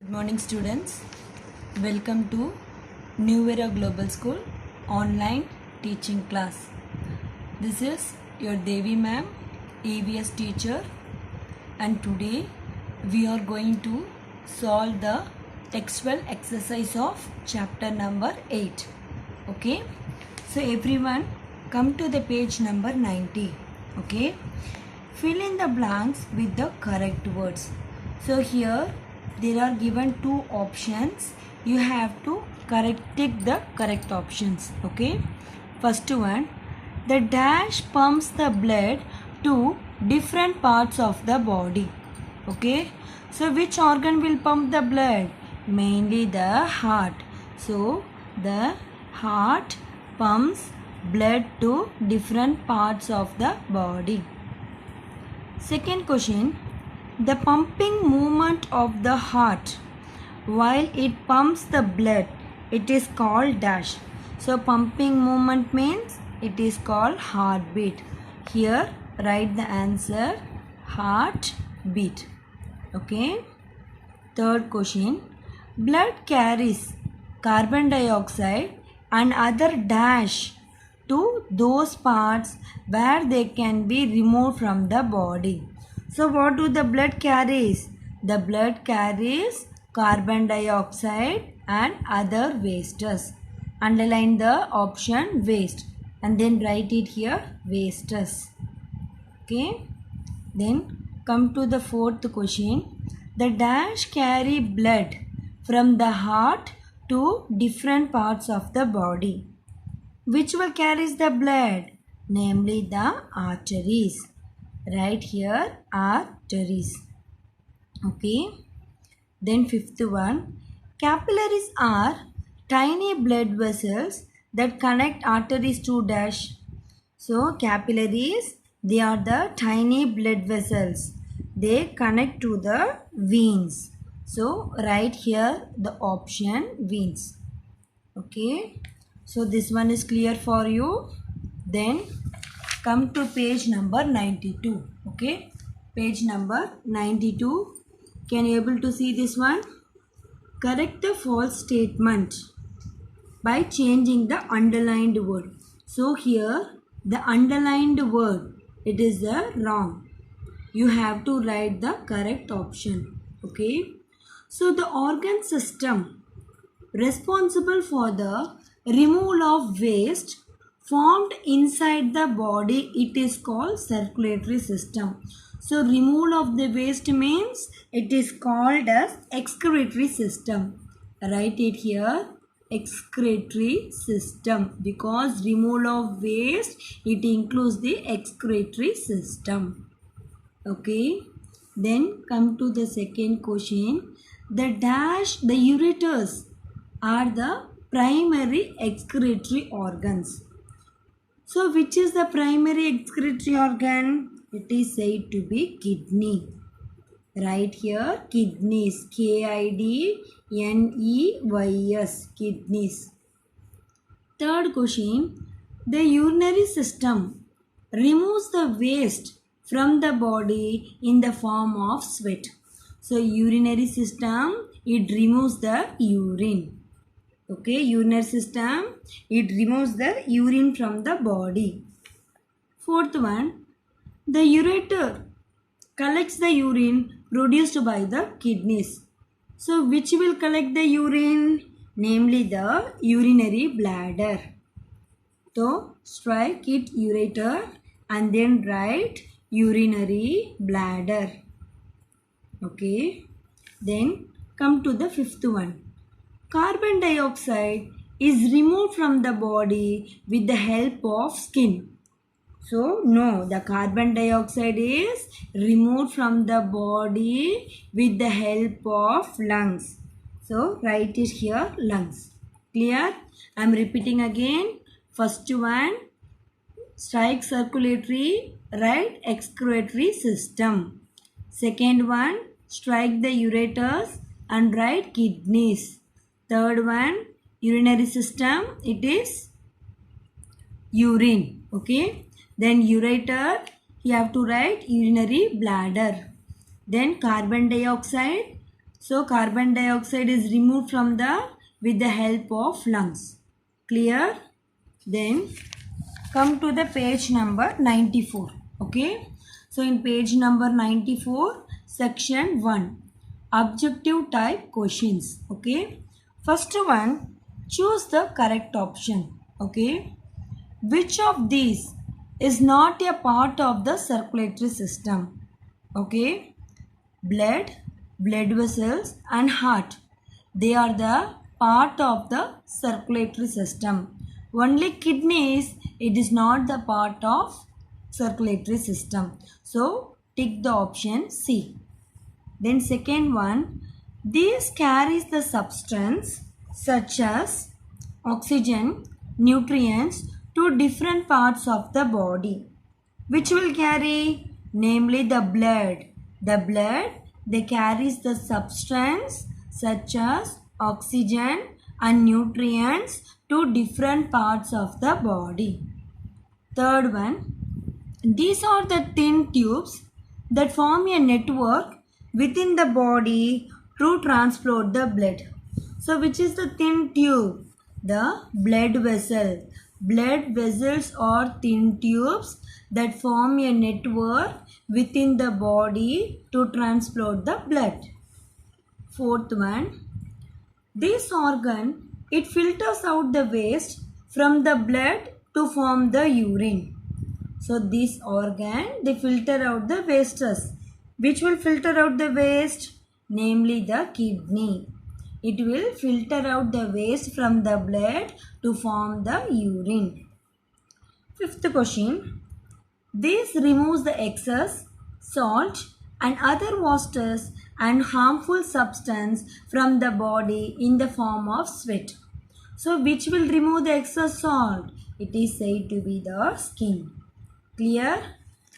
Good morning students. Welcome to New Era Global School online teaching class. This is your Devi ma'am, EVS teacher, and today we are going to solve the textual exercise of chapter number 8. Okay, so everyone come to the page number 90. Okay, fill in the blanks with the correct words. So here there are given two options. You have to take the correct options. Okay, first one, the dash pumps the blood to different parts of the body. Okay, so which organ will pump the blood? Mainly the heart. So the heart pumps blood to different parts of the body. Second question, the pumping movement of the heart while it pumps the blood, it is called dash. So pumping movement means it is called heartbeat. Here write the answer, heartbeat. Okay. Third question, blood carries carbon dioxide and other dash to those parts where they can be removed from the body. So what do the blood carries? The blood carries carbon dioxide and other wastes. Underline the option waste and then write it here, wastes. Okay. Then come to the fourth question. The dash carry blood from the heart to different parts of the body. Which one carries the blood? Namely the arteries. Right here, arteries. Okay. Then fifth one, capillaries are tiny blood vessels that connect arteries to dash. So capillaries, they are the tiny blood vessels. They connect to the veins. So write here the option veins. Okay. So this one is clear for you. Then come to page number 92. Okay, page number 92. Can you able to see this one? Correct the false statement by changing the underlined word. So here the underlined word, it is the wrong. You have to write the correct option. Okay, so the organ system responsible for the removal of waste formed inside the body, it is called circulatory system. So removal of the waste means it is called as excretory system. Write it here, excretory system, because removal of waste, it includes the excretory system. Okay, then come to the second question. The ureters are the primary excretory organs. So which is the primary excretory organ? It is said to be kidney. Right here, kidneys, KIDNEYS, kidneys. Third question, the urinary system removes the waste from the body in the form of sweat. So urinary system, it removes the urine. Okay, urinary system, it removes the urine from the body. Fourth one, the ureter collects the urine produced by the kidneys. So which will collect the urine? Namely the urinary bladder. So strike it ureter and then write urinary bladder. Okay, then come to the fifth one. Carbon dioxide is removed from the body with the help of skin. So no, the carbon dioxide is removed from the body with the help of lungs. So write it here, lungs. Clear? I am repeating again. First one, strike circulatory, write excretory system. Second one, strike the ureters and write kidneys. Third one, urinary system, it is urine. Okay. Then ureter, you have to write urinary bladder. Then carbon dioxide, So carbon dioxide is removed from with the help of lungs. Clear? Then come to the page number 94. Okay. So in page number 94, section 1, objective type questions. Okay. First one, choose the correct option. Okay. Which of these is not a part of the circulatory system? Okay. Blood, blood vessels and heart. They are the part of the circulatory system. Only kidneys, it is not the part of circulatory system. So tick the option C. Then second one, these carries the substance such as oxygen, nutrients to different parts of the body. Which will carry? Namely the blood. The blood, they carries the substance such as oxygen and nutrients to different parts of the body. Third one, these are the thin tubes that form a network within the body to transport the blood. So which is the thin tube? The blood vessel. Blood vessels are thin tubes that form a network within the body to transport the blood. Fourth one, this organ, it filters out the waste from the blood to form the urine. So this organ, they filter out the wastes. Which will filter out the waste? Namely the kidney. It will filter out the waste from the blood to form the urine. Fifth question. This removes the excess, salt and other wastes and harmful substance from the body in the form of sweat. So which will remove the excess salt? It is said to be the skin. Clear?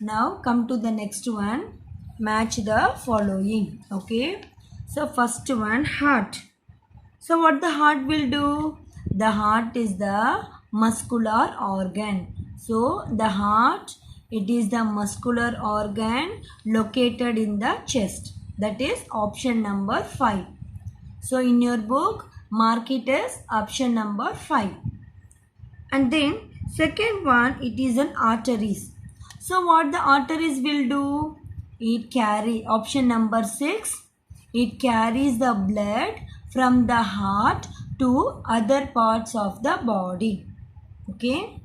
Now come to the next one. Match the following. Okay. So first one, heart. So what the heart will do? The heart is the muscular organ. So the heart, it is the muscular organ located in the chest. That is option number 5. So in your book, mark it as option number 5. And then second one, it is an arteries. So what the arteries will do? It carry, option number 6, it carries the blood from the heart to other parts of the body. Okay.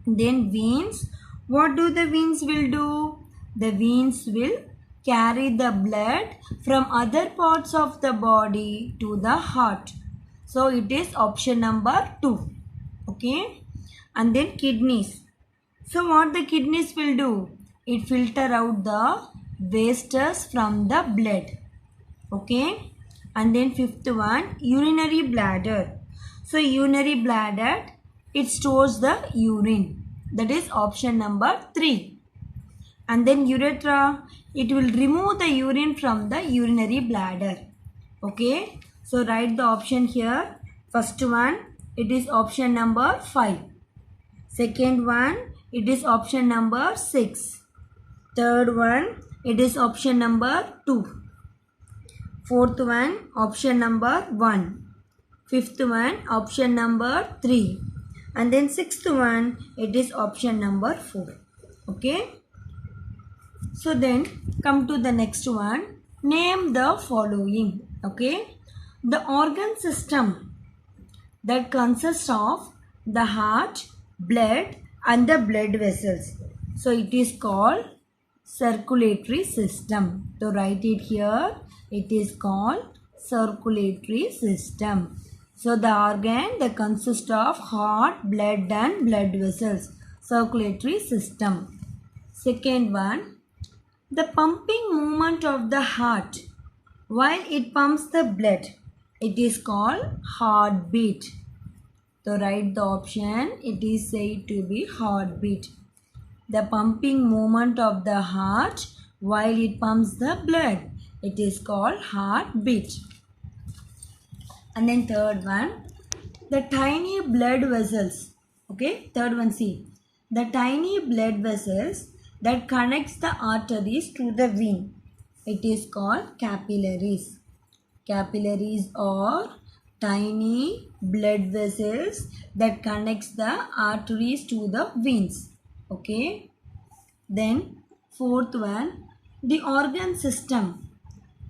Then veins. What do the veins will do? The veins will carry the blood from other parts of the body to the heart. So it is option number 2. Okay. And then kidneys. So what the kidneys will do? It filter out the wastes from the blood. Okay. And then fifth one, urinary bladder. So urinary bladder, it stores the urine. That is option number 3. And then urethra, it will remove the urine from the urinary bladder. Okay. So write the option here. First one, it is option number 5. Second one, it is option number 6. Third one, it is option number 2. Fourth one, option number 1. Fifth one, option number 3. And then sixth one, it is option number 4. Okay. So then come to the next one. Name the following. Okay. The organ system that consists of the heart, blood and the blood vessels. So it is called circulatory system. So write it here. It is called circulatory system. So the organ that consists of heart, blood and blood vessels. Circulatory system. Second one, the pumping movement of the heart while it pumps the blood. It is called heartbeat. So write the option. It is said to be heartbeat. The pumping movement of the heart while it pumps the blood. It is called heartbeat. And then third one, the tiny blood vessels. Okay, third one, see. The tiny blood vessels that connects the arteries to the vein. It is called capillaries. Capillaries are tiny blood vessels that connects the arteries to the veins. Okay. Then fourth one, the organ system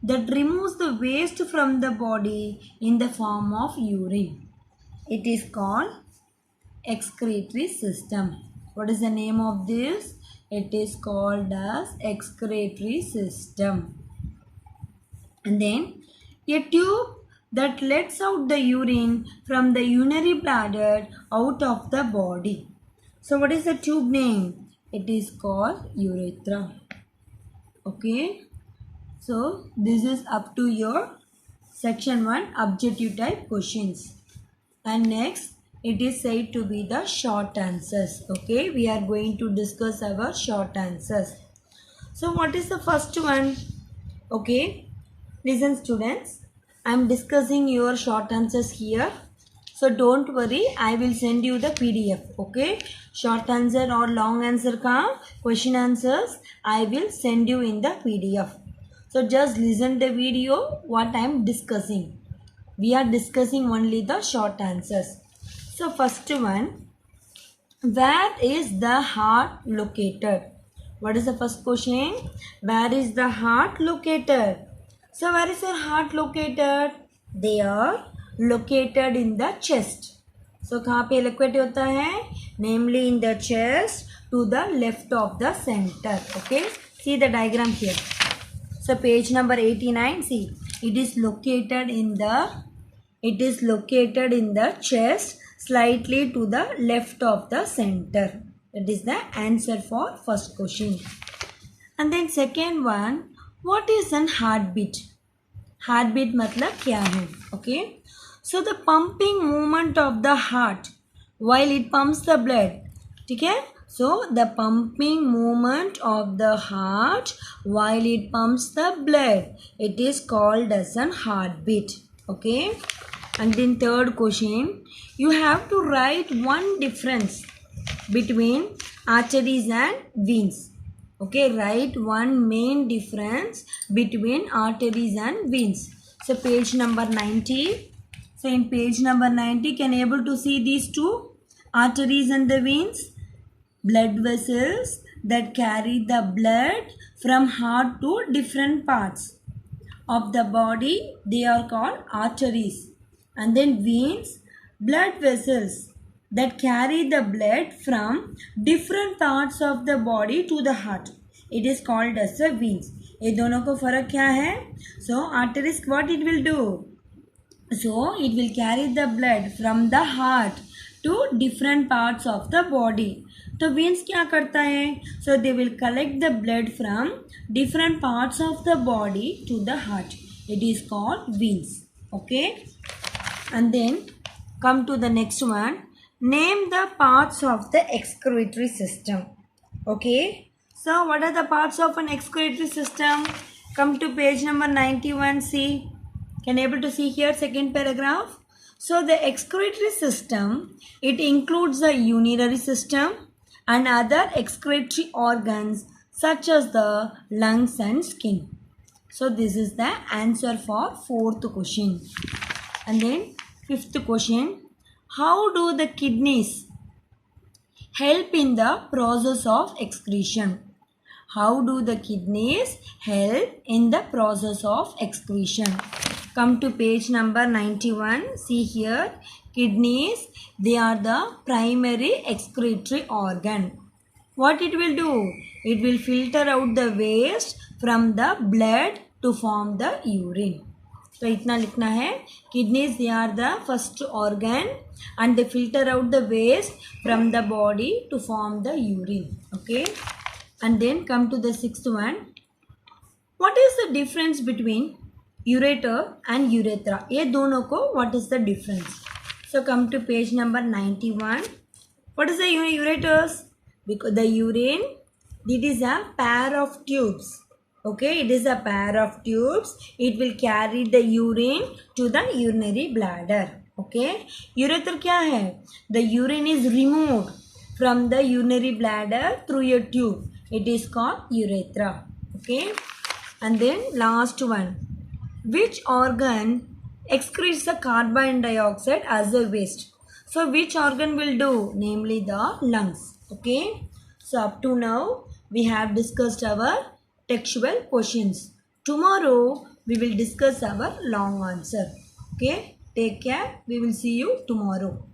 that removes the waste from the body in the form of urine. It is called excretory system. What is the name of this? It is called as excretory system. And then a tube that lets out the urine from the urinary bladder out of the body. So what is the tube name? It is called urethra. Okay. So this is up to your section 1 objective type questions. And next it is said to be the short answers. Okay. We are going to discuss our short answers. So what is the first one? Okay. Listen students, I am discussing your short answers here. So don't worry, I will send you the PDF. Okay. Short answer or long answer ka question answers I will send you in the PDF. So just listen the video what I am discussing. We are discussing only the short answers. So first one, where is the heart located? What is the first question? Where is the heart located? So where is your heart located? They are located in the chest. So कहाँ पे located होता है? Namely in the chest to the left of the center. Okay. See the diagram here. So page number 89. See, it is located in the chest slightly to the left of the center. That is the answer for first question. And then second one. What is an heartbeat? Heartbeat मतलब क्या है? Okay. So the pumping movement of the heart while it pumps the blood. ठीक है? So the pumping movement of the heart while it pumps the blood. It is called as an heartbeat. Okay. And then third question. You have to write one difference between arteries and veins. Okay, write one main difference between arteries and veins. So page number 90. So in page number 90, can you able to see these two? Arteries and the veins. Blood vessels that carry the blood from heart to different parts of the body. They are called arteries. And then veins, blood vessels that carry the blood from different parts of the body to the heart. It is called as the veins. ये दोनों को फर्क क्या है? So arteries what it will do? So it will carry the blood from the heart to different parts of the body. तो veins क्या करता है? So they will collect the blood from different parts of the body to the heart. It is called veins. Okay. And then come to the next one. Name the parts of the excretory system. Okay. So what are the parts of an excretory system? Come to page number 91. See. Can you able to see here second paragraph? So the excretory system, it includes the urinary system and other excretory organs such as the lungs and skin. So this is the answer for fourth question. And then fifth question. How do the kidneys help in the process of excretion? How do the kidneys help in the process of excretion? Come to page number 91. See here. Kidneys, they are the primary excretory organ. What it will do? It will filter out the waste from the blood to form the urine. So इतना लिखना है. Kidneys, they are the first organ and they filter out the waste from the body to form the urine. Okay. And then come to the sixth one. What is the difference between ureter and urethra? ये दोनों को what is the difference? So come to page number 91. What is the ureters? Because the urine, it is a pair of tubes. Okay, it is a pair of tubes. It will carry the urine to the urinary bladder. Okay, urethra क्या है? The urine is removed from the urinary bladder through a tube. It is called urethra. Okay, and then last one. Which organ excretes the carbon dioxide as a waste? So which organ will do? Namely the lungs. Okay. So up to now we have discussed our textual questions. Tomorrow we will discuss our long answer. Okay. Take care. We will see you tomorrow.